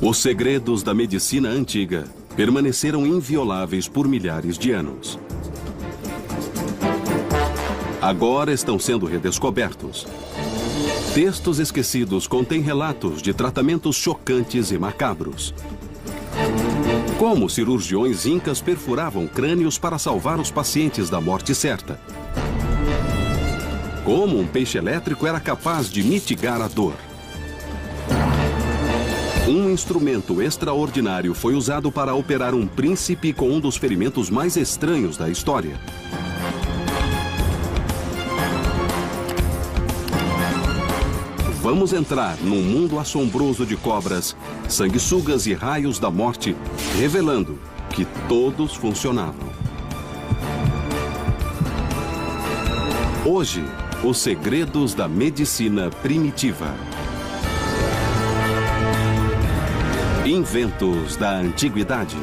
Os segredos da medicina antiga permaneceram invioláveis por milhares de anos. Agora estão sendo redescobertos. Textos esquecidos contêm relatos de tratamentos chocantes e macabros. Como cirurgiões incas perfuravam crânios para salvar os pacientes da morte certa. Como um peixe elétrico era capaz de mitigar a dor. Um instrumento extraordinário foi usado para operar um príncipe com um dos ferimentos mais estranhos da história. Vamos entrar num mundo assombroso de cobras, sanguessugas e raios da morte, revelando que todos funcionavam. Hoje, os segredos da medicina primitiva. Inventos da antiguidade.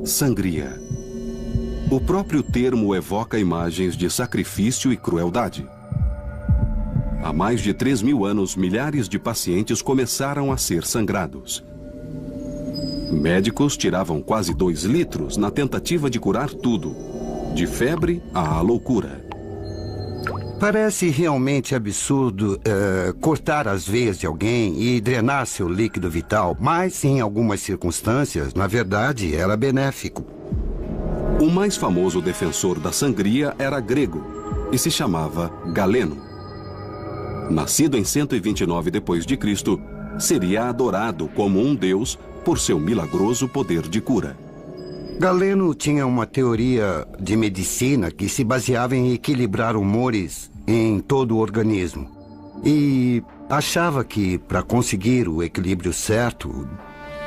Sangria. O próprio termo evoca imagens de sacrifício e crueldade. Há mais de 3.000 anos, milhares de pacientes começaram a ser sangrados. Médicos tiravam quase 2 litros na tentativa de curar tudo, de febre à loucura. Parece realmente absurdo cortar as veias de alguém e drenar seu líquido vital, mas em algumas circunstâncias, na verdade, era benéfico. O mais famoso defensor da sangria era grego e se chamava Galeno. Nascido em 129 d.C., seria adorado como um deus por seu milagroso poder de cura. Galeno tinha uma teoria de medicina que se baseava em equilibrar humores em todo o organismo. E achava que, para conseguir o equilíbrio certo,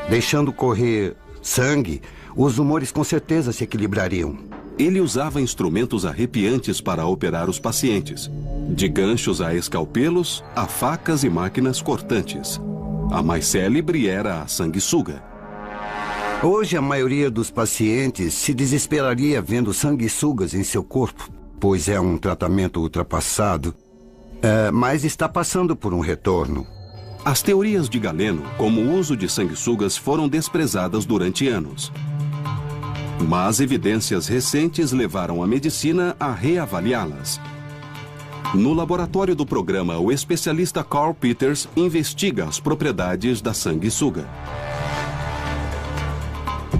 deixando correr sangue, os humores com certeza se equilibrariam. Ele usava instrumentos arrepiantes para operar os pacientes, de ganchos a escalpelos, a facas e máquinas cortantes. A mais célebre era a sanguessuga. Hoje, a maioria dos pacientes se desesperaria vendo sanguessugas em seu corpo, pois é um tratamento ultrapassado, mas está passando por um retorno. As teorias de Galeno, como o uso de sanguessugas, foram desprezadas durante anos. Mas evidências recentes levaram a medicina a reavaliá-las. No laboratório do programa, o especialista Carl Peters investiga as propriedades da sanguessuga.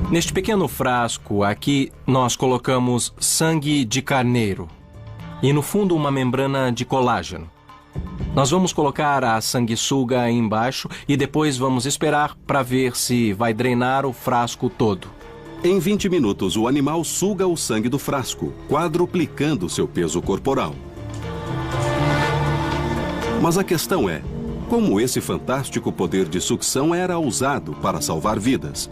Neste pequeno frasco aqui, nós colocamos sangue de carneiro e no fundo uma membrana de colágeno. Nós vamos colocar a sanguessuga aí embaixo e depois vamos esperar para ver se vai drenar o frasco todo. Em 20 minutos, o animal suga o sangue do frasco, quadruplicando seu peso corporal. Mas a questão é, como esse fantástico poder de sucção era usado para salvar vidas?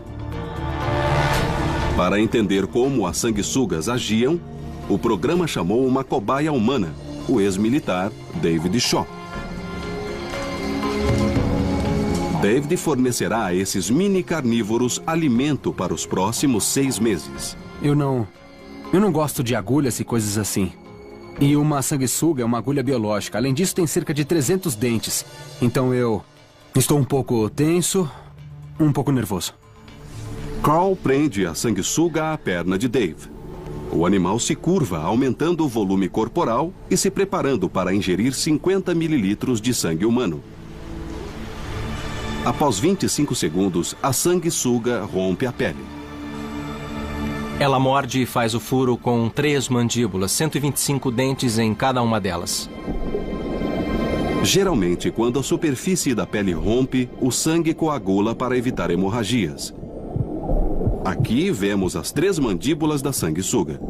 Para entender como as sanguessugas agiam, o programa chamou uma cobaia humana, o ex-militar David Shaw. David fornecerá a esses mini carnívoros alimento para os próximos 6 meses. Eu não gosto de agulhas e coisas assim. E uma sanguessuga é uma agulha biológica. Além disso, tem cerca de 300 dentes. Então eu estou um pouco tenso, um pouco nervoso. Carl prende a sanguessuga à perna de Dave. O animal se curva, aumentando o volume corporal e se preparando para ingerir 50 mililitros de sangue humano. Após 25 segundos, a sanguessuga rompe a pele. Ela morde e faz o furo com 3 mandíbulas, 125 dentes em cada uma delas. Geralmente, quando a superfície da pele rompe, o sangue coagula para evitar hemorragias. Aqui vemos as 3 mandíbulas da sanguessuga.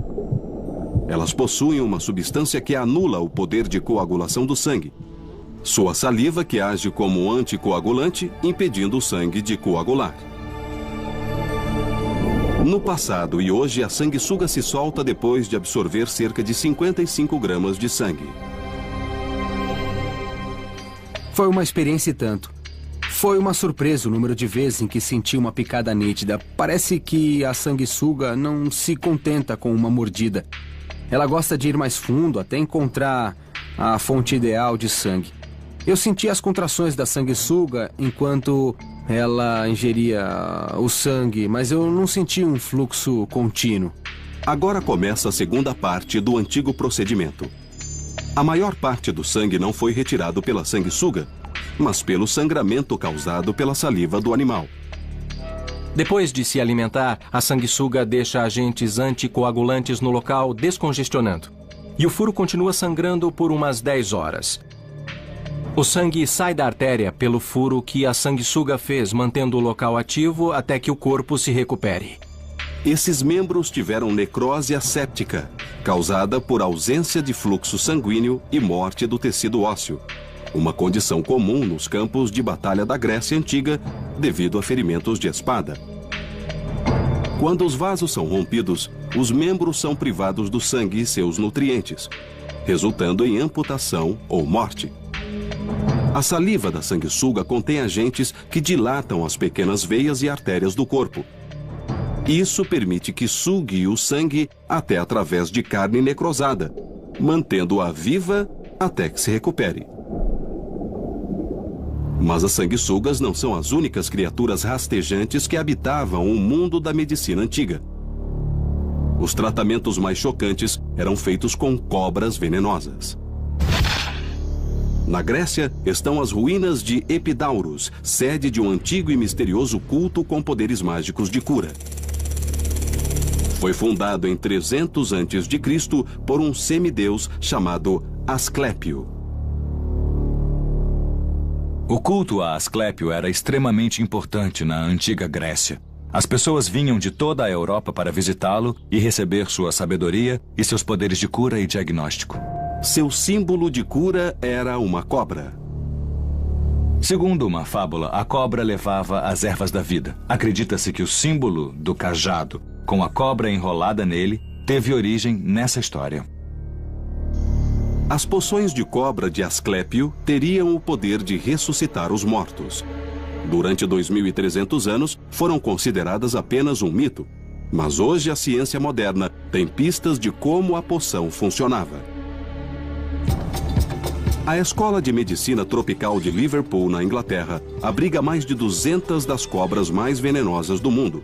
Elas possuem uma substância que anula o poder de coagulação do sangue. Sua saliva que age como anticoagulante, impedindo o sangue de coagular. No passado e hoje, a sanguessuga se solta depois de absorver cerca de 55 gramas de sangue. Foi uma experiência e tanto. Foi uma surpresa o número de vezes em que senti uma picada nítida. Parece que a sanguessuga não se contenta com uma mordida. Ela gosta de ir mais fundo até encontrar a fonte ideal de sangue. Eu senti as contrações da sanguessuga enquanto ela ingeria o sangue, mas eu não senti um fluxo contínuo. Agora começa a segunda parte do antigo procedimento. A maior parte do sangue não foi retirado pela sanguessuga, mas pelo sangramento causado pela saliva do animal. Depois de se alimentar, a sanguessuga deixa agentes anticoagulantes no local, descongestionando. E o furo continua sangrando por umas 10 horas. O sangue sai da artéria pelo furo que a sanguessuga fez, mantendo o local ativo até que o corpo se recupere. Esses membros tiveram necrose asséptica, causada por ausência de fluxo sanguíneo e morte do tecido ósseo, uma condição comum nos campos de batalha da Grécia Antiga devido a ferimentos de espada. Quando os vasos são rompidos, os membros são privados do sangue e seus nutrientes, resultando em amputação ou morte. A saliva da sanguessuga contém agentes que dilatam as pequenas veias e artérias do corpo. Isso permite que sugue o sangue até através de carne necrosada, mantendo-a viva até que se recupere. Mas as sanguessugas não são as únicas criaturas rastejantes que habitavam o mundo da medicina antiga. Os tratamentos mais chocantes eram feitos com cobras venenosas. Na Grécia estão as ruínas de Epidaurus, sede de um antigo e misterioso culto com poderes mágicos de cura. Foi fundado em 300 a.C. por um semideus chamado Asclépio. O culto a Asclépio era extremamente importante na antiga Grécia. As pessoas vinham de toda a Europa para visitá-lo e receber sua sabedoria e seus poderes de cura e diagnóstico. Seu símbolo de cura era uma cobra. Segundo uma fábula, a cobra levava as ervas da vida. Acredita-se que o símbolo do cajado, com a cobra enrolada nele, teve origem nessa história. As poções de cobra de Asclépio teriam o poder de ressuscitar os mortos. Durante 2.300 anos, foram consideradas apenas um mito. Mas hoje a ciência moderna tem pistas de como a poção funcionava. A Escola de Medicina Tropical de Liverpool, na Inglaterra, abriga mais de 200 das cobras mais venenosas do mundo.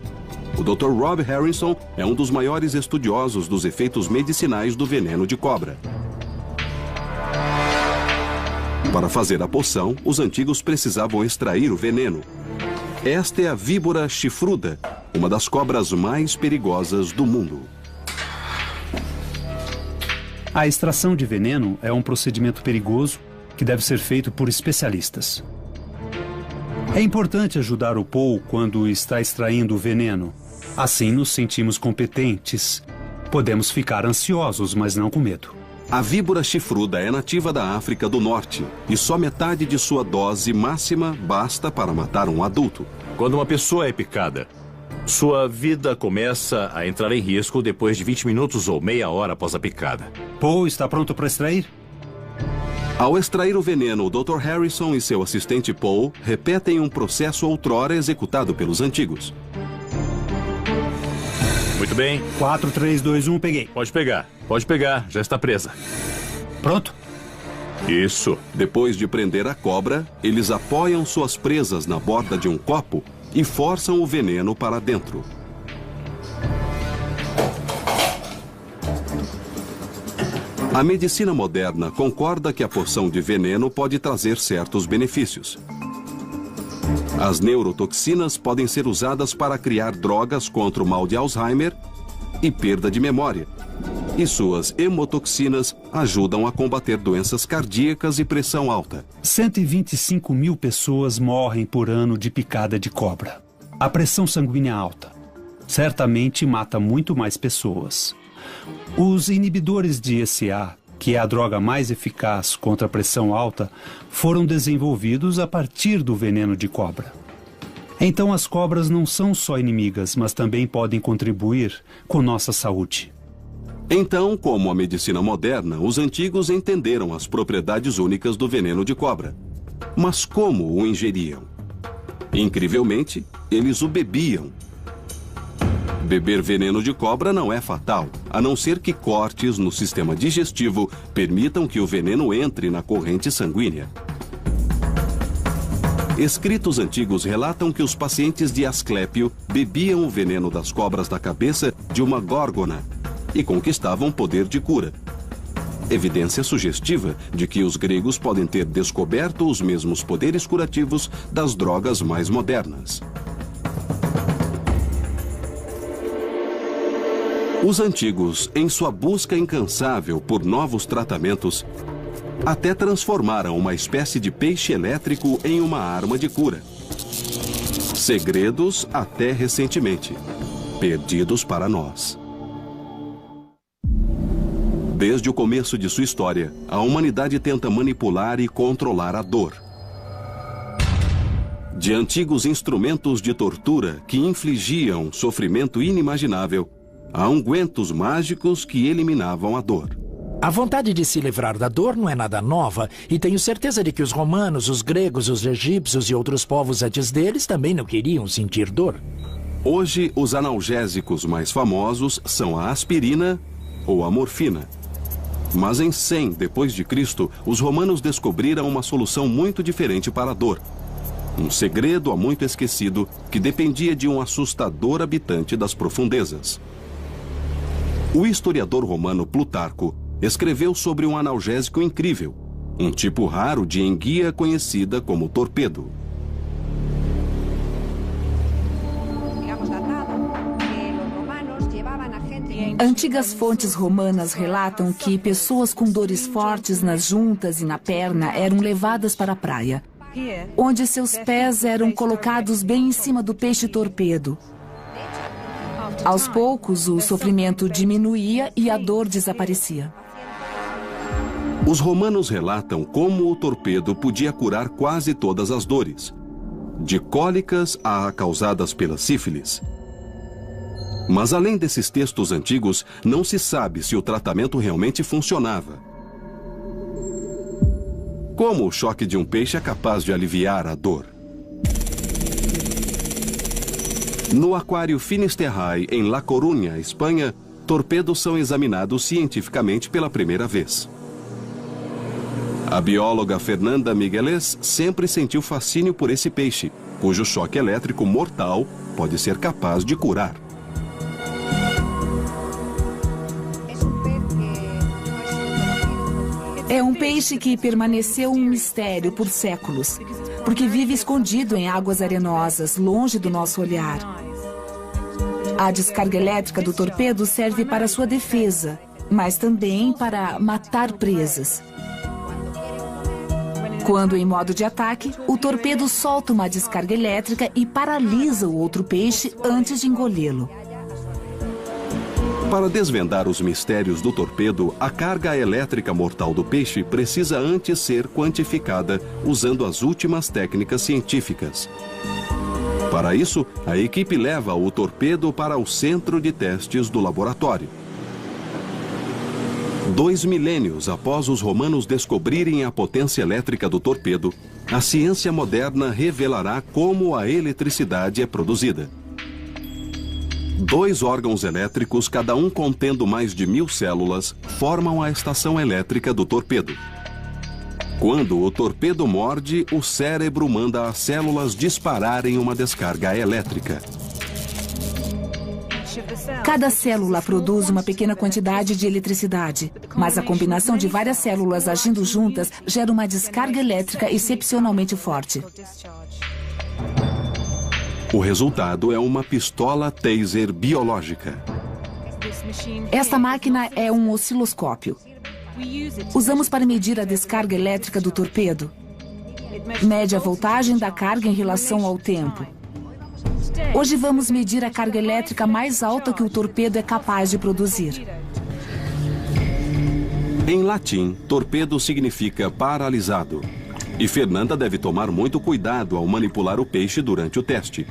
O Dr. Rob Harrison é um dos maiores estudiosos dos efeitos medicinais do veneno de cobra. Para fazer a poção, os antigos precisavam extrair o veneno. Esta é a víbora chifruda, uma das cobras mais perigosas do mundo. A extração de veneno é um procedimento perigoso que deve ser feito por especialistas. É importante ajudar o Paul quando está extraindo o veneno. Assim nos sentimos competentes. Podemos ficar ansiosos, mas não com medo. A víbora chifruda é nativa da África do Norte e só metade de sua dose máxima basta para matar um adulto. Quando uma pessoa é picada, sua vida começa a entrar em risco depois de 20 minutos ou meia hora após a picada. Paul, está pronto para extrair? Ao extrair o veneno, o Dr. Harrison e seu assistente Paul repetem um processo outrora executado pelos antigos. Muito bem. 4, 3, 2, 1, peguei. Pode pegar, já está presa. Pronto? Isso. Depois de prender a cobra, eles apoiam suas presas na borda de um copo e forçam o veneno para dentro. A medicina moderna concorda que a poção de veneno pode trazer certos benefícios. As neurotoxinas podem ser usadas para criar drogas contra o mal de Alzheimer e perda de memória. E suas hemotoxinas ajudam a combater doenças cardíacas e pressão alta. 125 mil pessoas morrem por ano de picada de cobra. A pressão sanguínea alta certamente mata muito mais pessoas. Os inibidores de ECA, que é a droga mais eficaz contra a pressão alta, foram desenvolvidos a partir do veneno de cobra. Então as cobras não são só inimigas, mas também podem contribuir com nossa saúde. Então, como a medicina moderna, os antigos entenderam as propriedades únicas do veneno de cobra. Mas como o ingeriam? Incrivelmente, eles o bebiam. Beber veneno de cobra não é fatal, a não ser que cortes no sistema digestivo permitam que o veneno entre na corrente sanguínea. Escritos antigos relatam que os pacientes de Asclépio bebiam o veneno das cobras da cabeça de uma górgona e conquistavam poder de cura. Evidência sugestiva de que os gregos podem ter descoberto os mesmos poderes curativos das drogas mais modernas. Os antigos, em sua busca incansável por novos tratamentos, até transformaram uma espécie de peixe elétrico em uma arma de cura. Segredos até recentemente, perdidos para nós. Desde o começo de sua história, a humanidade tenta manipular e controlar a dor. De antigos instrumentos de tortura que infligiam sofrimento inimaginável, a ungüentos mágicos que eliminavam a dor. A vontade de se livrar da dor não é nada nova, e tenho certeza de que os romanos, os gregos, os egípcios e outros povos antes deles também não queriam sentir dor. Hoje, os analgésicos mais famosos são a aspirina ou a morfina. Mas em 100 d.C., os romanos descobriram uma solução muito diferente para a dor. Um segredo há muito esquecido que dependia de um assustador habitante das profundezas. O historiador romano Plutarco escreveu sobre um analgésico incrível, um tipo raro de enguia conhecida como torpedo. Antigas fontes romanas relatam que pessoas com dores fortes nas juntas e na perna eram levadas para a praia, onde seus pés eram colocados bem em cima do peixe torpedo. Aos poucos, o sofrimento diminuía e a dor desaparecia. Os romanos relatam como o torpedo podia curar quase todas as dores, de cólicas a causadas pela sífilis. Mas além desses textos antigos, não se sabe se o tratamento realmente funcionava. Como o choque de um peixe é capaz de aliviar a dor? No aquário Finisterrae, em La Coruña, Espanha, torpedos são examinados cientificamente pela primeira vez. A bióloga Fernanda Migueles sempre sentiu fascínio por esse peixe, cujo choque elétrico mortal pode ser capaz de curar. É um peixe que permaneceu um mistério por séculos, porque vive escondido em águas arenosas, longe do nosso olhar. A descarga elétrica do torpedo serve para sua defesa, mas também para matar presas. Quando em modo de ataque, o torpedo solta uma descarga elétrica e paralisa o outro peixe antes de engolê-lo. Para desvendar os mistérios do torpedo, a carga elétrica mortal do peixe precisa antes ser quantificada usando as últimas técnicas científicas. Para isso, a equipe leva o torpedo para o centro de testes do laboratório. 2 milênios após os romanos descobrirem a potência elétrica do torpedo, a ciência moderna revelará como a eletricidade é produzida. 2 órgãos elétricos, cada um contendo mais de 1000 células, formam a estação elétrica do torpedo. Quando o torpedo morde, o cérebro manda as células dispararem uma descarga elétrica. Cada célula produz uma pequena quantidade de eletricidade, mas a combinação de várias células agindo juntas gera uma descarga elétrica excepcionalmente forte. O resultado é uma pistola taser biológica. Esta máquina é um osciloscópio. Usamos para medir a descarga elétrica do torpedo. Mede a voltagem da carga em relação ao tempo. Hoje vamos medir a carga elétrica mais alta que o torpedo é capaz de produzir. Em latim, torpedo significa paralisado. E Fernanda deve tomar muito cuidado ao manipular o peixe durante o teste.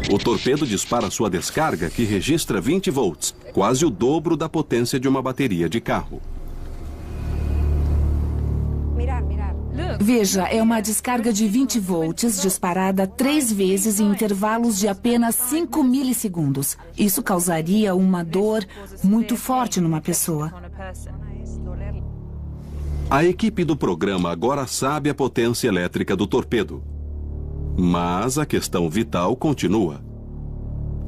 O torpedo dispara sua descarga, que registra 20 volts, quase o dobro da potência de uma bateria de carro. Veja, é uma descarga de 20 volts disparada 3 vezes em intervalos de apenas 5 milissegundos. Isso causaria uma dor muito forte numa pessoa. A equipe do programa agora sabe a potência elétrica do torpedo. Mas a questão vital continua.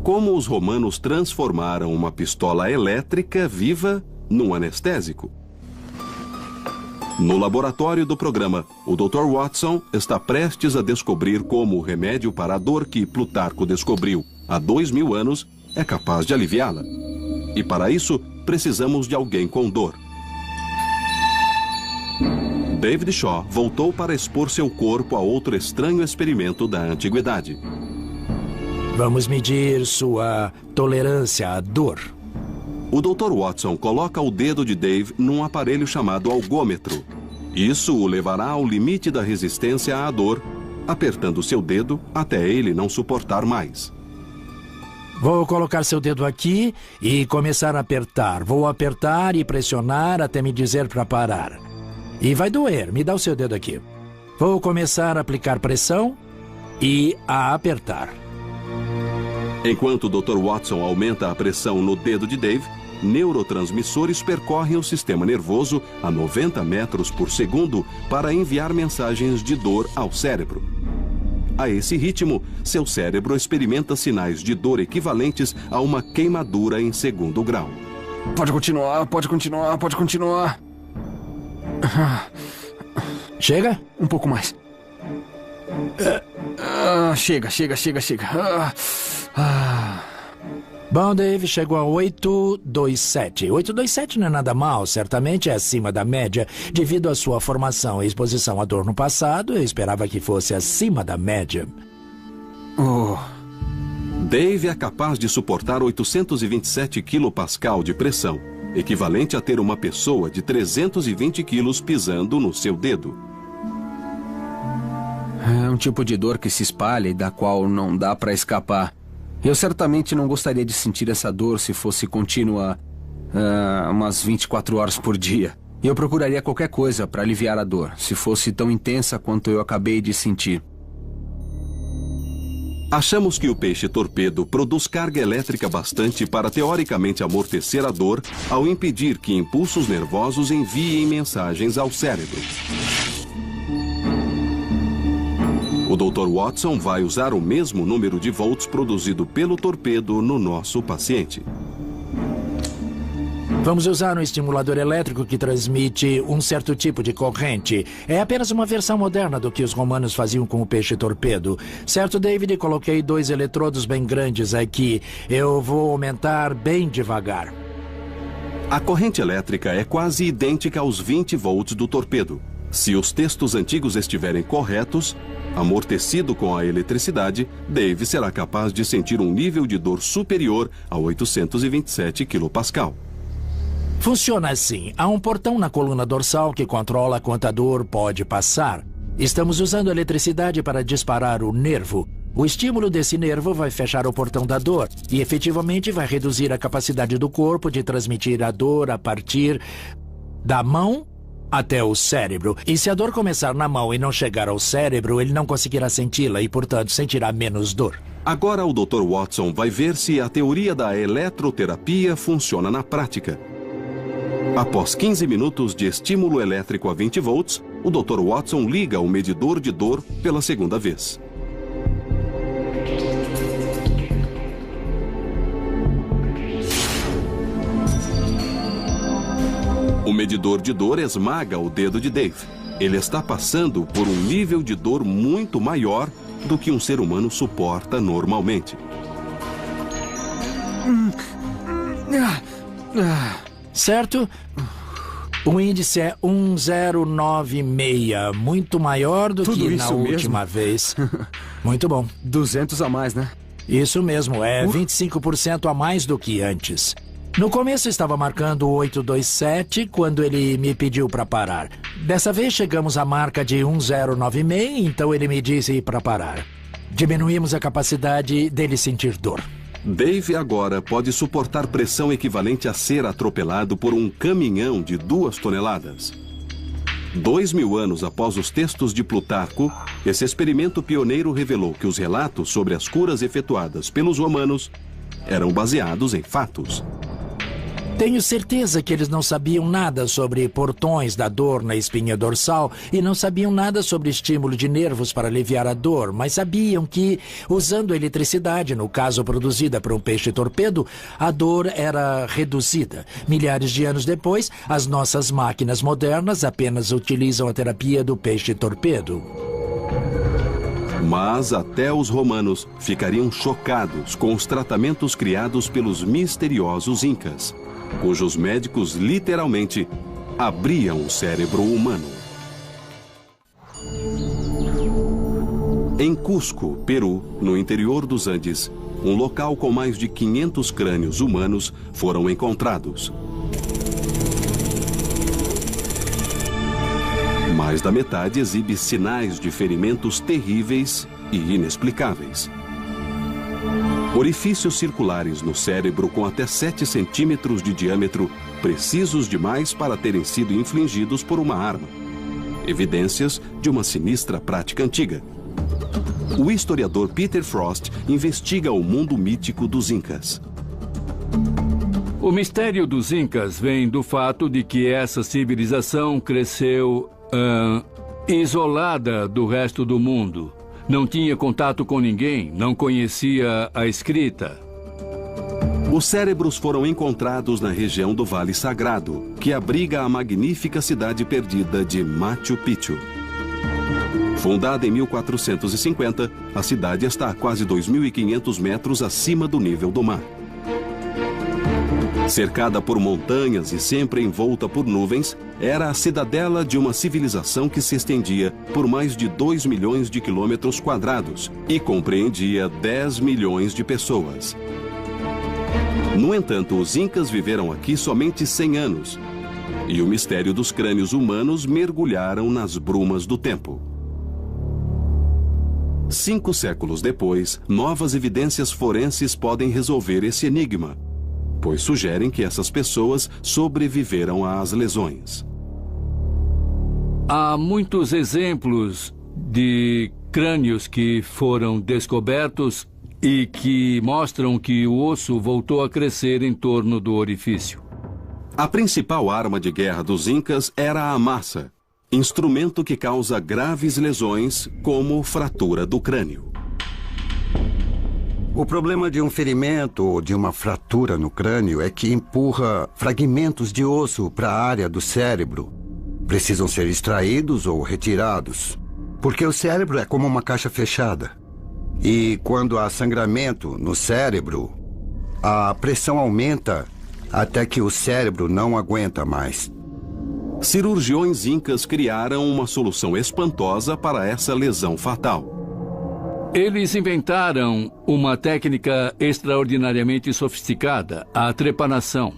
Como os romanos transformaram uma pistola elétrica viva num anestésico? No laboratório do programa, o Dr. Watson está prestes a descobrir como o remédio para a dor que Plutarco descobriu há 2000 anos é capaz de aliviá-la. E para isso, precisamos de alguém com dor. David Shaw voltou para expor seu corpo a outro estranho experimento da antiguidade. Vamos medir sua tolerância à dor. O Dr. Watson coloca o dedo de Dave num aparelho chamado algômetro. Isso o levará ao limite da resistência à dor, apertando seu dedo até ele não suportar mais. Vou colocar seu dedo aqui e começar a apertar. Vou apertar e pressionar até me dizer para parar. E vai doer. Me dá o seu dedo aqui. Vou começar a aplicar pressão e a apertar. Enquanto o Dr. Watson aumenta a pressão no dedo de Dave, neurotransmissores percorrem o sistema nervoso a 90 metros por segundo para enviar mensagens de dor ao cérebro. A esse ritmo, seu cérebro experimenta sinais de dor equivalentes a uma queimadura em 2º grau. Pode continuar, pode continuar, pode continuar. Chega? Um pouco mais. Chega. Bom, Dave, chegou a 827. 827 não é nada mal, certamente é acima da média. Devido à sua formação e exposição à dor no passado, eu esperava que fosse acima da média. Dave é capaz de suportar 827 kPa de pressão, equivalente a ter uma pessoa de 320 quilos pisando no seu dedo. É um tipo de dor que se espalha e da qual não dá para escapar. Eu certamente não gostaria de sentir essa dor se fosse contínua umas 24 horas por dia. E eu procuraria qualquer coisa para aliviar a dor, se fosse tão intensa quanto eu acabei de sentir. Achamos que o peixe-torpedo produz carga elétrica bastante para teoricamente amortecer a dor ao impedir que impulsos nervosos enviem mensagens ao cérebro. O Dr. Watson vai usar o mesmo número de volts produzido pelo torpedo no nosso paciente. Vamos usar um estimulador elétrico que transmite um certo tipo de corrente. É apenas uma versão moderna do que os romanos faziam com o peixe-torpedo. Certo, David? Coloquei 2 eletrodos bem grandes aqui. Eu vou aumentar bem devagar. A corrente elétrica é quase idêntica aos 20 volts do torpedo. Se os textos antigos estiverem corretos, amortecido com a eletricidade, Dave será capaz de sentir um nível de dor superior a 827 kPa. Funciona assim. Há um portão na coluna dorsal que controla quanta dor pode passar. Estamos usando a eletricidade para disparar o nervo. O estímulo desse nervo vai fechar o portão da dor e efetivamente vai reduzir a capacidade do corpo de transmitir a dor a partir da mão até o cérebro. E se a dor começar na mão e não chegar ao cérebro, ele não conseguirá senti-la e, portanto, sentirá menos dor. Agora o Dr. Watson vai ver se a teoria da eletroterapia funciona na prática. Após 15 minutos de estímulo elétrico a 20 volts, o Dr. Watson liga o medidor de dor pela 2ª vez. O medidor de dor esmaga o dedo de Dave. Ele está passando por um nível de dor muito maior do que um ser humano suporta normalmente. Certo? O índice é 1096, muito maior do Tudo que isso na mesmo? última vez. Muito bom. 200 a mais, né? Isso mesmo, é 25% a mais do que antes. No começo estava marcando 827 quando ele me pediu para parar. Dessa vez chegamos à marca de 1096, então ele me disse para parar. Diminuímos a capacidade dele sentir dor. Dave agora pode suportar pressão equivalente a ser atropelado por um caminhão de 2 toneladas. 2000 anos após os textos de Plutarco, esse experimento pioneiro revelou que os relatos sobre as curas efetuadas pelos romanos eram baseados em fatos. Tenho certeza que eles não sabiam nada sobre portões da dor na espinha dorsal e não sabiam nada sobre estímulo de nervos para aliviar a dor, mas sabiam que, usando eletricidade, no caso produzida por um peixe-torpedo, a dor era reduzida. Milhares de anos depois, as nossas máquinas modernas apenas utilizam a terapia do peixe-torpedo. Mas até os romanos ficariam chocados com os tratamentos criados pelos misteriosos incas, cujos médicos literalmente abriam o cérebro humano. Em Cusco, Peru, no interior dos Andes, um local com mais de 500 crânios humanos foram encontrados. Mais da metade exibe sinais de ferimentos terríveis e inexplicáveis. Orifícios circulares no cérebro com até 7 centímetros de diâmetro, precisos demais para terem sido infligidos por uma arma. Evidências de uma sinistra prática antiga. O historiador Peter Frost investiga o mundo mítico dos Incas. O mistério dos Incas vem do fato de que essa civilização cresceu isolada do resto do mundo. Não tinha contato com ninguém, não conhecia a escrita. Os cérebros foram encontrados na região do Vale Sagrado, que abriga a magnífica cidade perdida de Machu Picchu. Fundada em 1450, a cidade está a quase 2.500 metros acima do nível do mar. Cercada por montanhas e sempre envolta por nuvens, era a cidadela de uma civilização que se estendia por mais de 2 milhões de quilômetros quadrados e compreendia 10 milhões de pessoas. No entanto, os Incas viveram aqui somente 100 anos, e o mistério dos crânios humanos mergulharam nas brumas do tempo. 5 séculos depois, novas evidências forenses podem resolver esse enigma, pois sugerem que essas pessoas sobreviveram às lesões. Há muitos exemplos de crânios que foram descobertos e que mostram que o osso voltou a crescer em torno do orifício. A principal arma de guerra dos Incas era a massa, instrumento que causa graves lesões, como fratura do crânio. O problema de um ferimento ou de uma fratura no crânio é que empurra fragmentos de osso para a área do cérebro. Precisam ser extraídos ou retirados, porque o cérebro é como uma caixa fechada. E quando há sangramento no cérebro, a pressão aumenta até que o cérebro não aguenta mais. Cirurgiões incas criaram uma solução espantosa para essa lesão fatal. Eles inventaram uma técnica extraordinariamente sofisticada, a trepanação.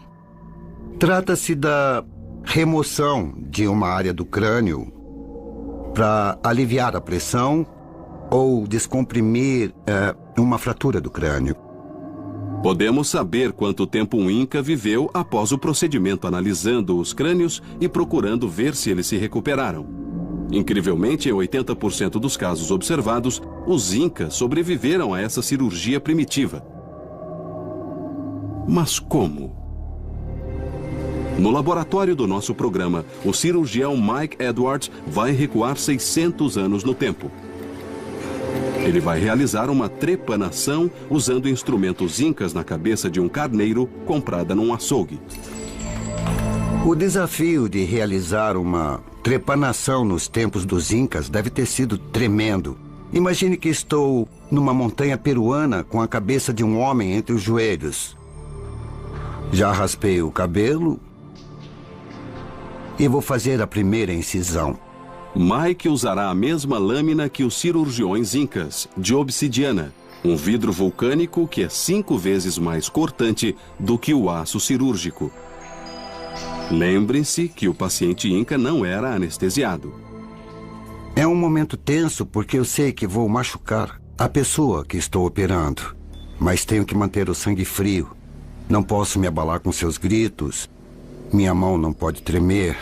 Trata-se da remoção de uma área do crânio para aliviar a pressão ou descomprimir uma fratura do crânio. Podemos saber quanto tempo um Inca viveu após o procedimento, analisando os crânios e procurando ver se eles se recuperaram. Incrivelmente, em 80% dos casos observados, os Incas sobreviveram a essa cirurgia primitiva. Mas como? No laboratório do nosso programa, o cirurgião Mike Edwards vai recuar 600 anos no tempo. Ele vai realizar uma trepanação usando instrumentos incas na cabeça de um carneiro comprada num açougue. O desafio de realizar uma trepanação nos tempos dos Incas deve ter sido tremendo. Imagine que estou numa montanha peruana com a cabeça de um homem entre os joelhos. Já raspei o cabelo e vou fazer a primeira incisão. Mike usará a mesma lâmina que os cirurgiões incas, de obsidiana, um vidro vulcânico que é 5 vezes mais cortante do que o aço cirúrgico. Lembre-se que o paciente inca não era anestesiado. É um momento tenso porque eu sei que vou machucar a pessoa que estou operando, mas tenho que manter o sangue frio. Não posso me abalar com seus gritos. Minha mão não pode tremer.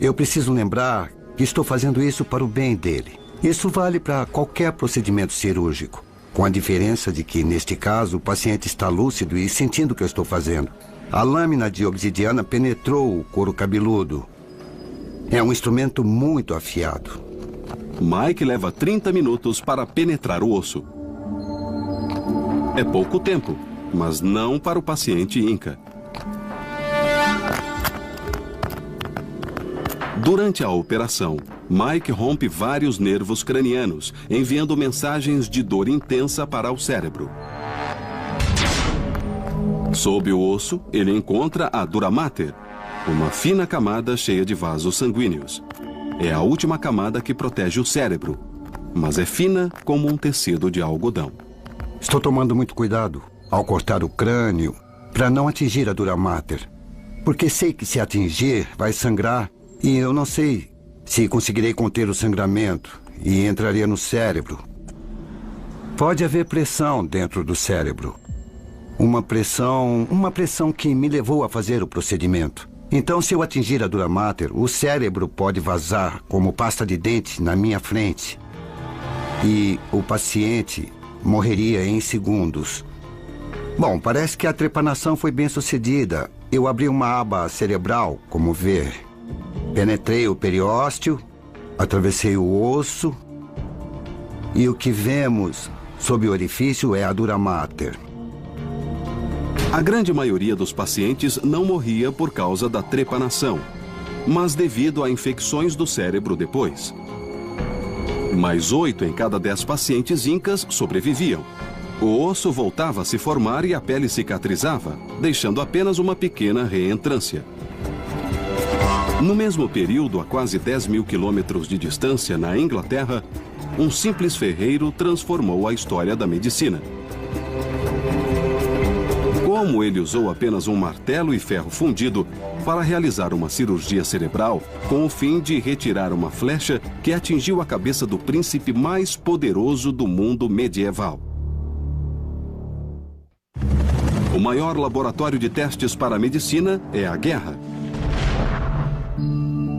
Eu preciso lembrar que estou fazendo isso para o bem dele. Isso vale para qualquer procedimento cirúrgico, com a diferença de que, neste caso, o paciente está lúcido e sentindo o que eu estou fazendo. A lâmina de obsidiana penetrou o couro cabeludo. É um instrumento muito afiado. Mike leva 30 minutos para penetrar o osso. É pouco tempo, mas não para o paciente Inca. Durante a operação, Mike rompe vários nervos cranianos, enviando mensagens de dor intensa para o cérebro. Sob o osso, ele encontra a dura mater, uma fina camada cheia de vasos sanguíneos. É a última camada que protege o cérebro, mas é fina como um tecido de algodão. Estou tomando muito cuidado ao cortar o crânio para não atingir a dura mater, porque sei que se atingir vai sangrar e eu não sei se conseguirei conter o sangramento e entraria no cérebro. Pode haver pressão dentro do cérebro. Uma pressão que me levou a fazer o procedimento. Então, se eu atingir a dura mater, o cérebro pode vazar como pasta de dente na minha frente. E o paciente morreria em segundos. Bom, parece que a trepanação foi bem sucedida. Eu abri uma aba cerebral, como vê. Penetrei o periósteo, atravessei o osso. E o que vemos sob o orifício é a dura mater. A grande maioria dos pacientes não morria por causa da trepanação, mas devido a infecções do cérebro depois. Mas 8 em cada 10 pacientes incas sobreviviam. O osso voltava a se formar e a pele cicatrizava, deixando apenas uma pequena reentrância. No mesmo período, a quase 10 mil quilômetros de distância, na Inglaterra, um simples ferreiro transformou a história da medicina. Como ele usou apenas um martelo e ferro fundido para realizar uma cirurgia cerebral com o fim de retirar uma flecha que atingiu a cabeça do príncipe mais poderoso do mundo medieval. O maior laboratório de testes para a medicina é a guerra.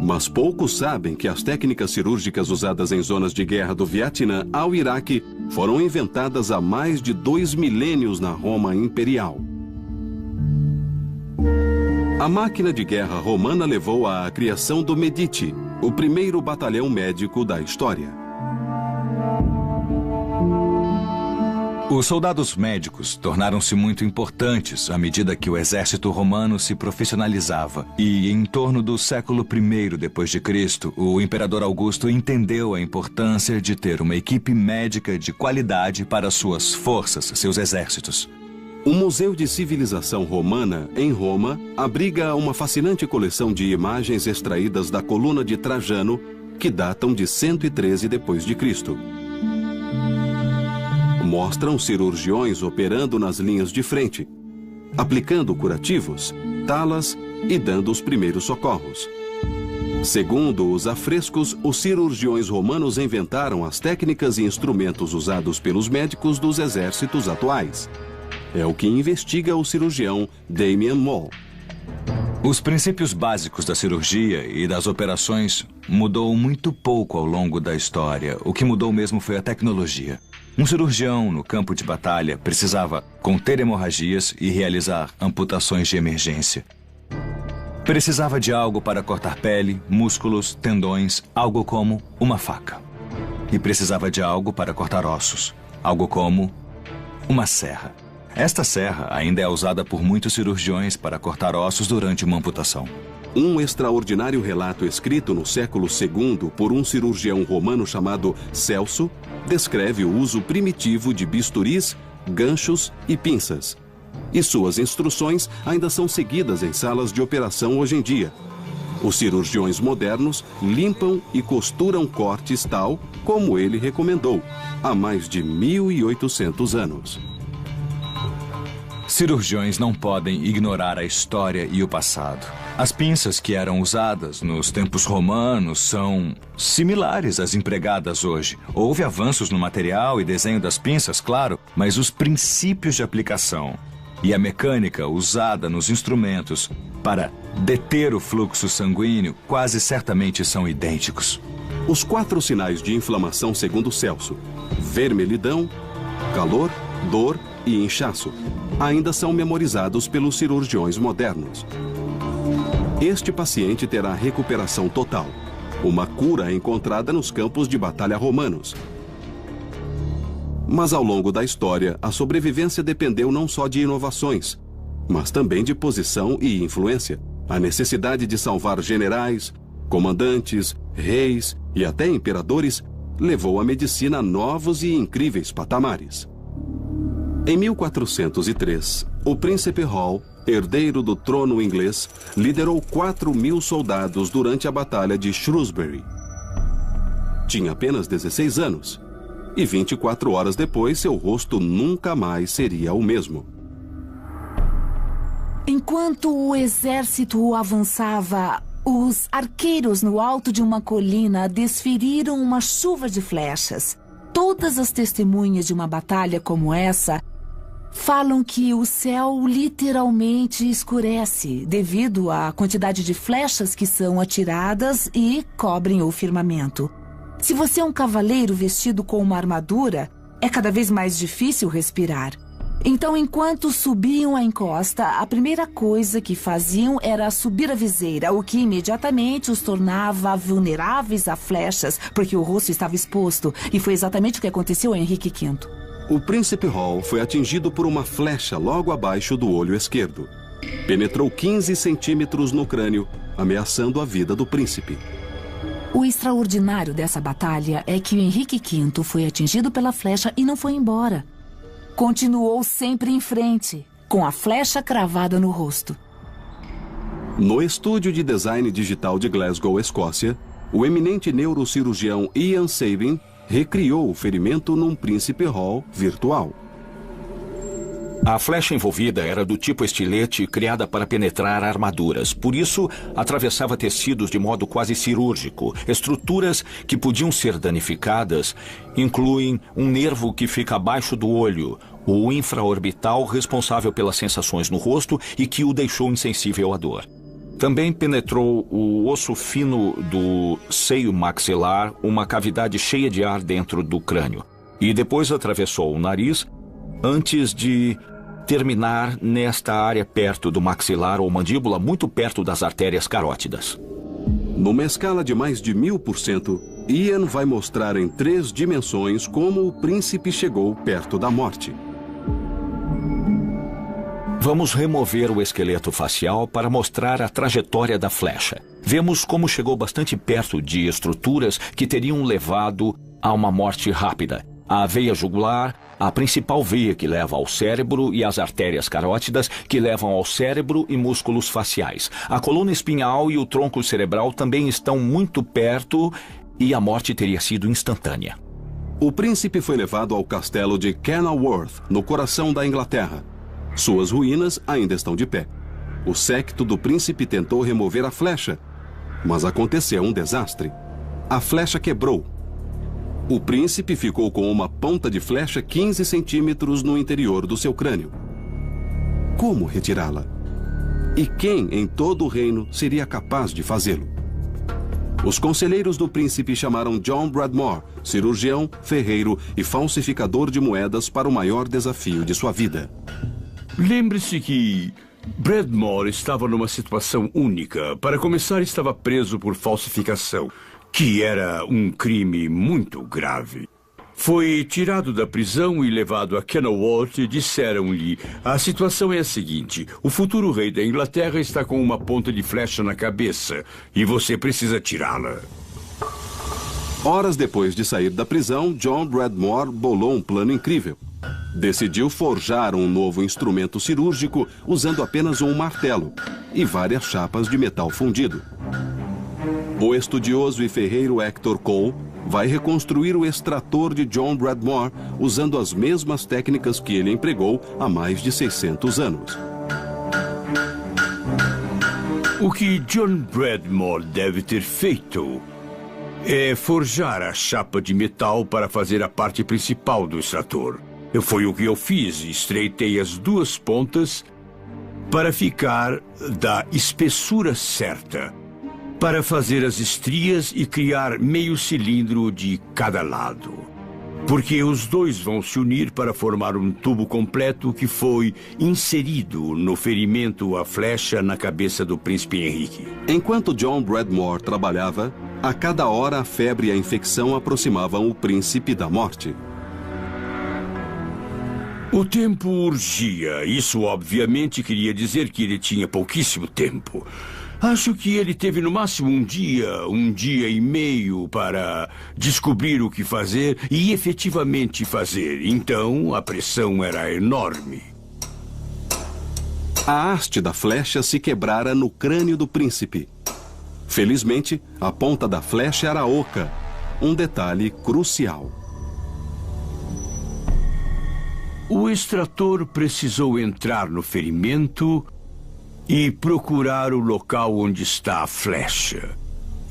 Mas poucos sabem que as técnicas cirúrgicas usadas em zonas de guerra do Vietnã ao Iraque foram inventadas há mais de 2 milênios na Roma Imperial. A máquina de guerra romana levou à criação do Medici, o primeiro batalhão médico da história. Os soldados médicos tornaram-se muito importantes à medida que o exército romano se profissionalizava. E em torno do século I depois de Cristo, o imperador Augusto entendeu a importância de ter uma equipe médica de qualidade para suas forças, seus exércitos. O Museu de Civilização Romana, em Roma, abriga uma fascinante coleção de imagens extraídas da coluna de Trajano, que datam de 113 depois de Cristo. Mostram cirurgiões operando nas linhas de frente, aplicando curativos, talas e dando os primeiros socorros. Segundo os afrescos, os cirurgiões romanos inventaram as técnicas e instrumentos usados pelos médicos dos exércitos atuais. É o que investiga o cirurgião Damian Moll. Os princípios básicos da cirurgia e das operações mudou muito pouco ao longo da história. O que mudou mesmo foi a tecnologia. Um cirurgião no campo de batalha precisava conter hemorragias e realizar amputações de emergência. Precisava de algo para cortar pele, músculos, tendões, algo como uma faca. E precisava de algo para cortar ossos, algo como uma serra. Esta serra ainda é usada por muitos cirurgiões para cortar ossos durante uma amputação. Um extraordinário relato escrito no século II por um cirurgião romano chamado Celso descreve o uso primitivo de bisturis, ganchos e pinças. E suas instruções ainda são seguidas em salas de operação hoje em dia. Os cirurgiões modernos limpam e costuram cortes tal como ele recomendou, há mais de 1800 anos. Cirurgiões não podem ignorar a história e o passado. As pinças que eram usadas nos tempos romanos são similares às empregadas hoje. Houve avanços no material e desenho das pinças, claro, mas os princípios de aplicação e a mecânica usada nos instrumentos para deter o fluxo sanguíneo quase certamente são idênticos. Os 4 sinais de inflamação segundo Celso, vermelhidão, calor, dor e inchaço, ainda são memorizados pelos cirurgiões modernos. Este paciente terá recuperação total, uma cura encontrada nos campos de batalha romanos. Mas ao longo da história, a sobrevivência dependeu não só de inovações, mas também de posição e influência. A necessidade de salvar generais, comandantes, reis e até imperadores levou a medicina a novos e incríveis patamares. Em 1403, o príncipe Hall, herdeiro do trono inglês, liderou 4.000 soldados durante a Batalha de Shrewsbury. Tinha apenas 16 anos, e 24 horas depois seu rosto nunca mais seria o mesmo. Enquanto o exército avançava, os arqueiros no alto de uma colina desferiram uma chuva de flechas. Todas as testemunhas de uma batalha como essa falam que o céu literalmente escurece devido à quantidade de flechas que são atiradas e cobrem o firmamento. Se você é um cavaleiro vestido com uma armadura, é cada vez mais difícil respirar. Então, enquanto subiam a encosta, a primeira coisa que faziam era subir a viseira, o que imediatamente os tornava vulneráveis a flechas, porque o rosto estava exposto, e foi exatamente o que aconteceu a Henrique V. O príncipe Hall foi atingido por uma flecha logo abaixo do olho esquerdo. Penetrou 15 centímetros no crânio, ameaçando a vida do príncipe. O extraordinário dessa batalha é que o Henrique V foi atingido pela flecha e não foi embora. Continuou sempre em frente, com a flecha cravada no rosto. No estúdio de design digital de Glasgow, Escócia, o eminente neurocirurgião Ian Sabin recriou o ferimento num príncipe Hall virtual. A flecha envolvida era do tipo estilete criada para penetrar armaduras. Por isso, atravessava tecidos de modo quase cirúrgico. Estruturas que podiam ser danificadas incluem um nervo que fica abaixo do olho, o infraorbital responsável pelas sensações no rosto e que o deixou insensível à dor. Também penetrou o osso fino do seio maxilar, uma cavidade cheia de ar dentro do crânio. E depois atravessou o nariz antes de terminar nesta área perto do maxilar ou mandíbula, muito perto das artérias carótidas. Numa escala de mais de 1000%, Ian vai mostrar em 3 dimensões como o príncipe chegou perto da morte. Vamos remover o esqueleto facial para mostrar a trajetória da flecha. Vemos como chegou bastante perto de estruturas que teriam levado a uma morte rápida. A veia jugular, a principal veia que leva ao cérebro, e as artérias carótidas que levam ao cérebro e músculos faciais. A coluna espinhal e o tronco cerebral também estão muito perto e a morte teria sido instantânea. O príncipe foi levado ao castelo de Kenilworth, no coração da Inglaterra. Suas ruínas ainda estão de pé. O séquito do príncipe tentou remover a flecha, mas aconteceu um desastre. A flecha quebrou. O príncipe ficou com uma ponta de flecha 15 centímetros no interior do seu crânio. Como retirá-la? E quem em todo o reino seria capaz de fazê-lo? Os conselheiros do príncipe chamaram John Bradmore, cirurgião, ferreiro e falsificador de moedas, para o maior desafio de sua vida. Lembre-se que Bradmore estava numa situação única. Para começar, estava preso por falsificação, que era um crime muito grave. Foi tirado da prisão e levado a Kenilworth e disseram-lhe: a situação é a seguinte, o futuro rei da Inglaterra está com uma ponta de flecha na cabeça e você precisa tirá-la. Horas depois de sair da prisão, John Bradmore bolou um plano incrível. Decidiu forjar um novo instrumento cirúrgico usando apenas um martelo e várias chapas de metal fundido. O estudioso e ferreiro Hector Cole vai reconstruir o extrator de John Bradmore usando as mesmas técnicas que ele empregou há mais de 600 anos. O que John Bradmore deve ter feito é forjar a chapa de metal para fazer a parte principal do extrator. Foi o que eu fiz. Estreitei as duas pontas para ficar da espessura certa, para fazer as estrias e criar meio cilindro de cada lado. Porque os dois vão se unir para formar um tubo completo que foi inserido no ferimento à flecha na cabeça do príncipe Henrique. Enquanto John Bradmore trabalhava, a cada hora a febre e a infecção aproximavam o príncipe da morte. O tempo urgia. Isso obviamente queria dizer que ele tinha pouquíssimo tempo. Acho que ele teve no máximo um dia e meio para descobrir o que fazer e efetivamente fazer. Então, a pressão era enorme. A haste da flecha se quebrara no crânio do príncipe. Felizmente, a ponta da flecha era oca, um detalhe crucial. O extrator precisou entrar no ferimento e procurar o local onde está a flecha.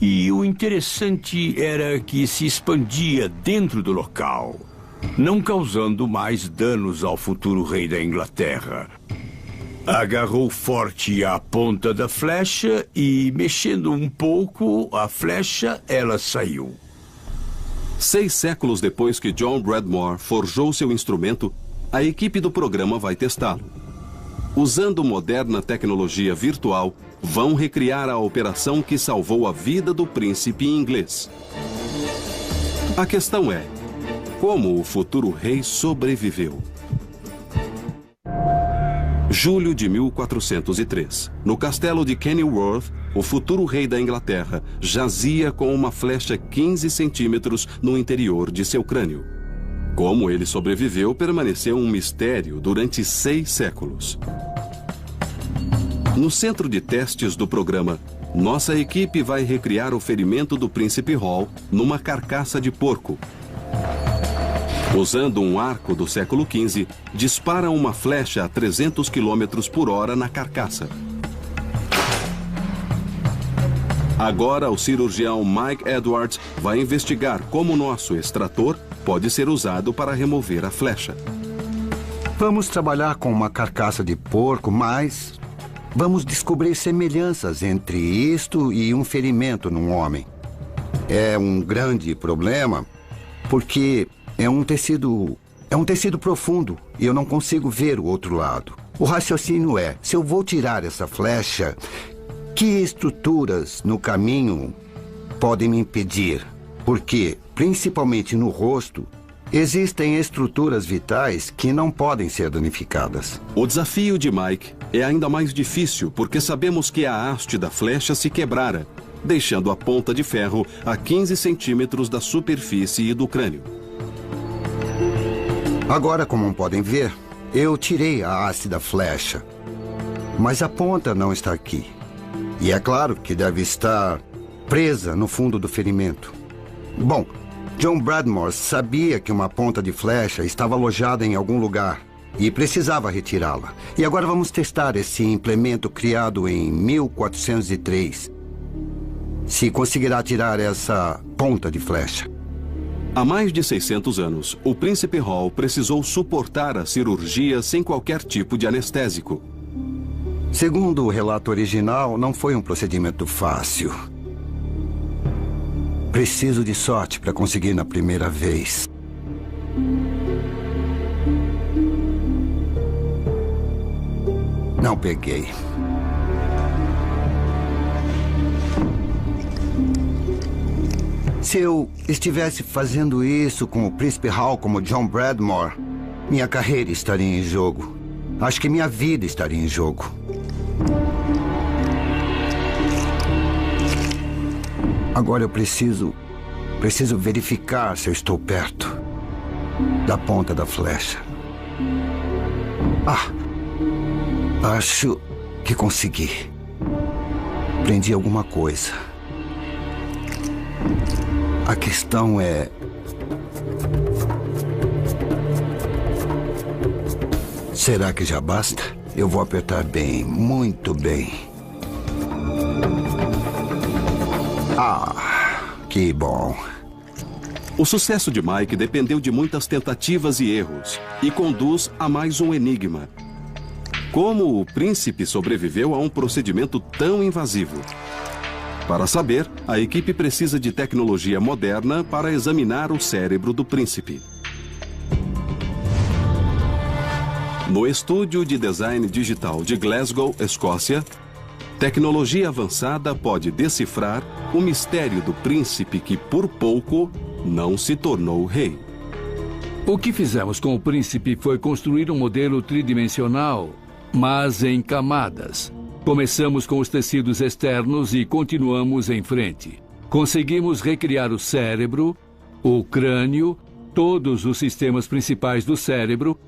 E o interessante era que se expandia dentro do local, não causando mais danos ao futuro rei da Inglaterra. Agarrou forte a ponta da flecha e, mexendo um pouco a flecha, ela saiu. 6 séculos depois que John Bradmore forjou seu instrumento, a equipe do programa vai testá-lo. Usando moderna tecnologia virtual, vão recriar a operação que salvou a vida do príncipe inglês. A questão é, como o futuro rei sobreviveu? Julho de 1403. No castelo de Kenilworth, o futuro rei da Inglaterra jazia com uma flecha 15 centímetros no interior de seu crânio. Como ele sobreviveu permaneceu um mistério durante 6 séculos. No centro de testes do programa, nossa equipe vai recriar o ferimento do príncipe Hall numa carcaça de porco. Usando um arco do século XV, dispara uma flecha a 300 km por hora na carcaça. Agora o cirurgião Mike Edwards vai investigar como nosso extrator pode ser usado para remover a flecha. Vamos trabalhar com uma carcaça de porco, mas vamos descobrir semelhanças entre isto e um ferimento num homem. É um grande problema porque é um tecido profundo e eu não consigo ver o outro lado. O raciocínio é, se eu vou tirar essa flecha, que estruturas no caminho podem me impedir? Porque, principalmente no rosto, existem estruturas vitais que não podem ser danificadas. O desafio de Mike é ainda mais difícil porque sabemos que a haste da flecha se quebrara, deixando a ponta de ferro a 15 centímetros da superfície e do crânio. Agora, como podem ver, eu tirei a haste da flecha, mas a ponta não está aqui. E é claro que deve estar presa no fundo do ferimento. Bom, John Bradmore sabia que uma ponta de flecha estava alojada em algum lugar e precisava retirá-la. E agora vamos testar esse implemento criado em 1403. Se conseguirá tirar essa ponta de flecha. Há mais de 600 anos, o príncipe Hall precisou suportar a cirurgia sem qualquer tipo de anestésico. Segundo o relato original, não foi um procedimento fácil. Preciso de sorte para conseguir na primeira vez. Não peguei. Se eu estivesse fazendo isso com o príncipe Hall como John Bradmore, minha carreira estaria em jogo. Acho que minha vida estaria em jogo. Agora eu preciso verificar se eu estou perto da ponta da flecha. Acho que consegui. Prendi alguma coisa. A questão é... será que já basta? Eu vou apertar bem, muito bem. Que bom. O sucesso de Mike dependeu de muitas tentativas e erros e conduz a mais um enigma. Como o príncipe sobreviveu a um procedimento tão invasivo? Para saber, a equipe precisa de tecnologia moderna para examinar o cérebro do príncipe. No estúdio de design digital de Glasgow, Escócia, tecnologia avançada pode decifrar o mistério do príncipe que, por pouco, não se tornou rei. O que fizemos com o príncipe foi construir um modelo tridimensional, mas em camadas. Começamos com os tecidos externos e continuamos em frente. Conseguimos recriar o cérebro, o crânio, todos os sistemas principais do cérebro,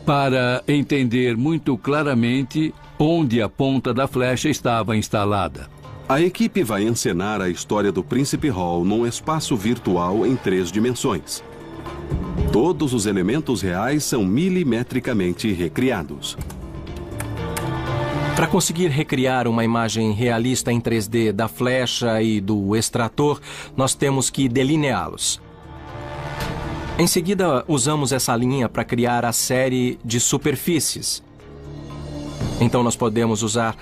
para entender muito claramente onde a ponta da flecha estava instalada. A equipe vai encenar a história do Príncipe Hall num espaço virtual em 3 dimensões. Todos os elementos reais são milimetricamente recriados. Para conseguir recriar uma imagem realista em 3D da flecha e do extrator, nós temos que delineá-los. Em seguida, usamos essa linha para criar a série de superfícies. Então, nós podemos usar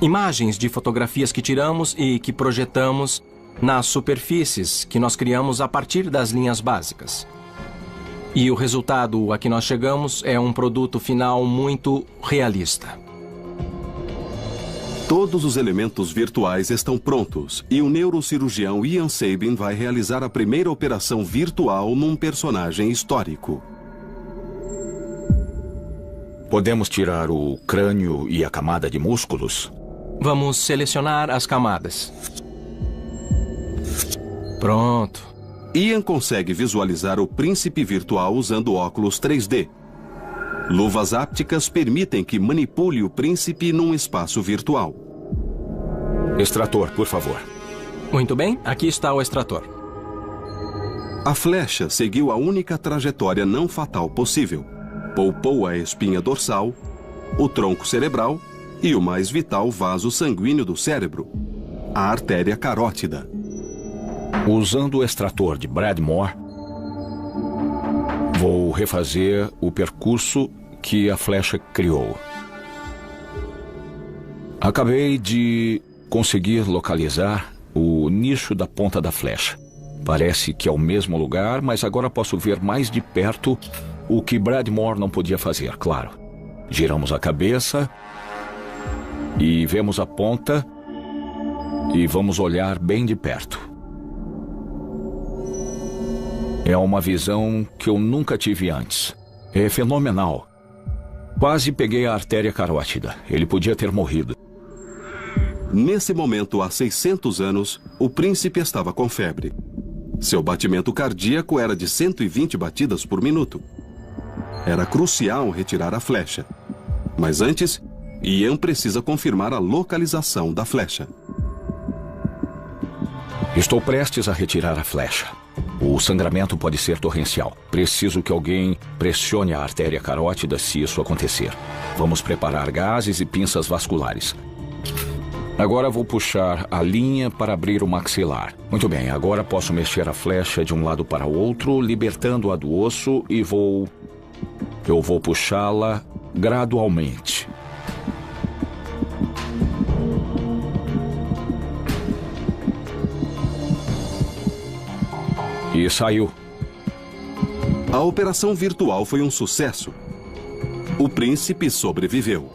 imagens de fotografias que tiramos e que projetamos nas superfícies que nós criamos a partir das linhas básicas. E o resultado a que nós chegamos é um produto final muito realista. Todos os elementos virtuais estão prontos e o neurocirurgião Ian Sabin vai realizar a primeira operação virtual num personagem histórico. Podemos tirar o crânio e a camada de músculos? Vamos selecionar as camadas. Pronto. Ian consegue visualizar o príncipe virtual usando óculos 3D. Luvas ápticas permitem que manipule o príncipe num espaço virtual. Extrator, por favor. Muito bem, aqui está o extrator. A flecha seguiu a única trajetória não fatal possível. Poupou a espinha dorsal, o tronco cerebral e o mais vital vaso sanguíneo do cérebro, a artéria carótida. Usando o extrator de Bradmore, vou refazer o percurso que a flecha criou. Acabei de conseguir localizar o nicho da ponta da flecha. Parece que é o mesmo lugar, mas agora posso ver mais de perto o que Bradmore não podia fazer, claro. Giramos a cabeça e vemos a ponta e vamos olhar bem de perto. É uma visão que eu nunca tive antes. É fenomenal. Quase peguei a artéria carótida. Ele podia ter morrido. Nesse momento, há 600 anos, o príncipe estava com febre. Seu batimento cardíaco era de 120 batidas por minuto. Era crucial retirar a flecha. Mas antes, Ian precisa confirmar a localização da flecha. Estou prestes a retirar a flecha. O sangramento pode ser torrencial. Preciso que alguém pressione a artéria carótida se isso acontecer. Vamos preparar gases e pinças vasculares. Agora vou puxar a linha para abrir o maxilar. Muito bem, agora posso mexer a flecha de um lado para o outro, libertando-a do osso e eu vou puxá-la gradualmente. E saiu. A operação virtual foi um sucesso. O príncipe sobreviveu.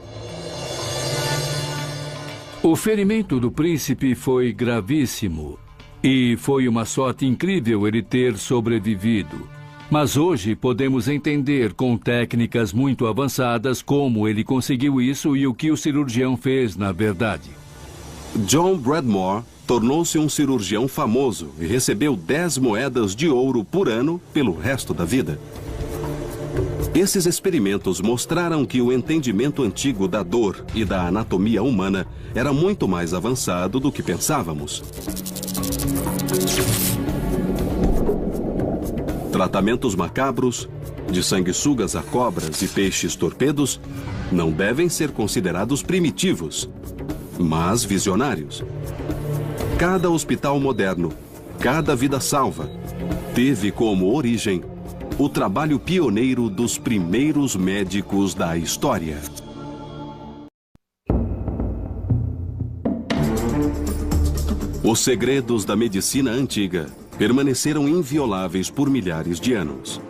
O ferimento do príncipe foi gravíssimo e foi uma sorte incrível ele ter sobrevivido. Mas hoje podemos entender com técnicas muito avançadas como ele conseguiu isso e o que o cirurgião fez na verdade. John Bradmore tornou-se um cirurgião famoso e recebeu 10 moedas de ouro por ano pelo resto da vida. Esses experimentos mostraram que o entendimento antigo da dor e da anatomia humana era muito mais avançado do que pensávamos. Tratamentos macabros, de sanguessugas a cobras e peixes torpedos, não devem ser considerados primitivos, mas visionários. Cada hospital moderno, cada vida salva teve como origem o trabalho pioneiro dos primeiros médicos da história. Os segredos da medicina antiga permaneceram invioláveis por milhares de anos.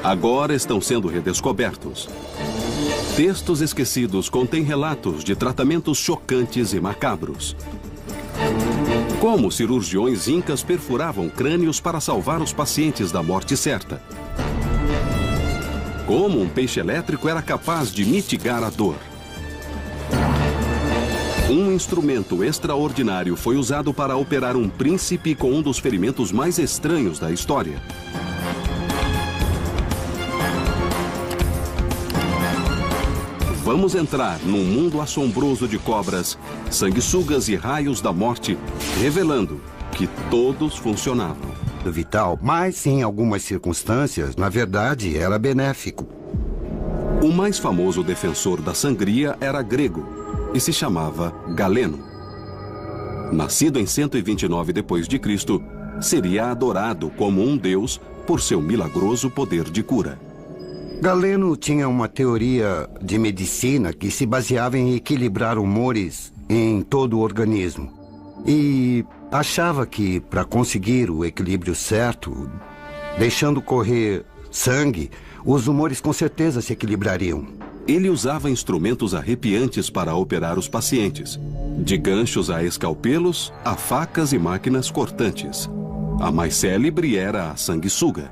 Agora estão sendo redescobertos. Textos esquecidos contêm relatos de tratamentos chocantes e macabros. Como cirurgiões incas perfuravam crânios para salvar os pacientes da morte certa. Como um peixe elétrico era capaz de mitigar a dor. Um instrumento extraordinário foi usado para operar um príncipe com um dos ferimentos mais estranhos da história. Vamos entrar num mundo assombroso de cobras, sanguessugas e raios da morte, revelando que todos funcionavam. Vital, mas em algumas circunstâncias, na verdade, era benéfico. O mais famoso defensor da sangria era grego e se chamava Galeno. Nascido em 129 d.C., seria adorado como um deus por seu milagroso poder de cura. Galeno tinha uma teoria de medicina que se baseava em equilibrar humores em todo o organismo. E achava que, para conseguir o equilíbrio certo, deixando correr sangue, os humores com certeza se equilibrariam. Ele usava instrumentos arrepiantes para operar os pacientes, de ganchos a escalpelos, a facas e máquinas cortantes. A mais célebre era a sanguessuga.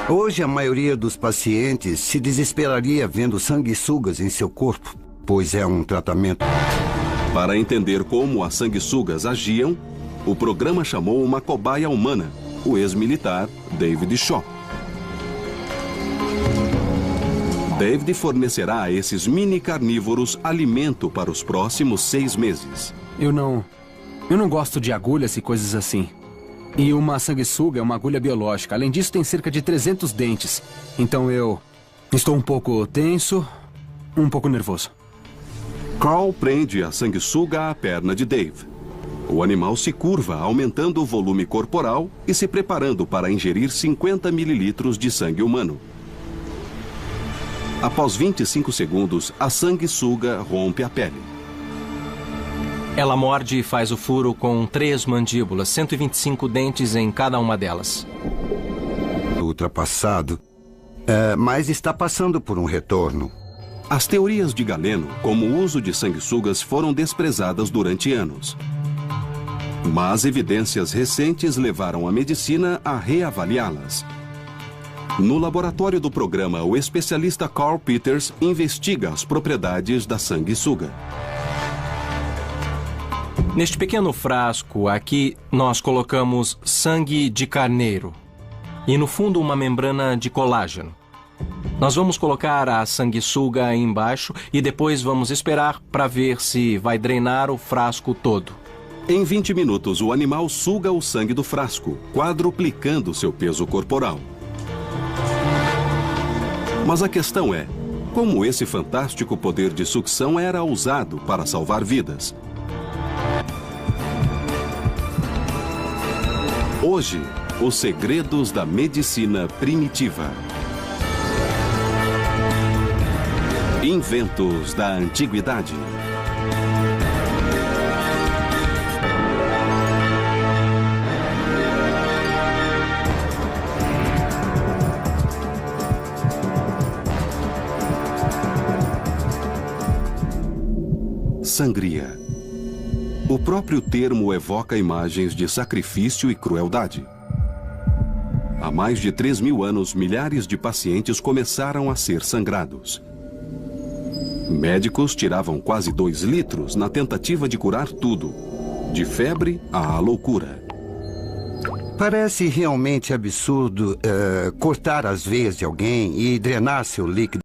Hoje, a maioria dos pacientes se desesperaria vendo sanguessugas em seu corpo, pois é um tratamento. Para entender como as sanguessugas agiam, o programa chamou uma cobaia humana, o ex-militar David Shaw. David fornecerá a esses mini carnívoros alimento para os próximos 6 meses. Eu não gosto de agulhas e coisas assim. E uma sanguessuga é uma agulha biológica. Além disso, tem cerca de 300 dentes. Então eu estou um pouco tenso, um pouco nervoso. Carl prende a sanguessuga à perna de Dave. O animal se curva, aumentando o volume corporal e se preparando para ingerir 50 mililitros de sangue humano. Após 25 segundos, a sanguessuga rompe a pele. Ela morde e faz o furo com 3 mandíbulas, 125 dentes em cada uma delas. Ultrapassado, mas está passando por um retorno. As teorias de Galeno, como o uso de sanguessugas, foram desprezadas durante anos. Mas evidências recentes levaram a medicina a reavaliá-las. No laboratório do programa, o especialista Carl Peters investiga as propriedades da sanguessuga. Neste pequeno frasco aqui, nós colocamos sangue de carneiro e no fundo uma membrana de colágeno. Nós vamos colocar a sanguessuga aí embaixo e depois vamos esperar para ver se vai drenar o frasco todo. Em 20 minutos, o animal suga o sangue do frasco, quadruplicando seu peso corporal. Mas a questão é, como esse fantástico poder de sucção era usado para salvar vidas? Hoje, os segredos da medicina primitiva. Inventos da antiguidade. Sangria. O próprio termo evoca imagens de sacrifício e crueldade. Há mais de 3.000 anos, milhares de pacientes começaram a ser sangrados. Médicos tiravam quase 2 litros na tentativa de curar tudo, de febre à loucura. Parece realmente absurdo cortar as veias de alguém e drenar seu líquido.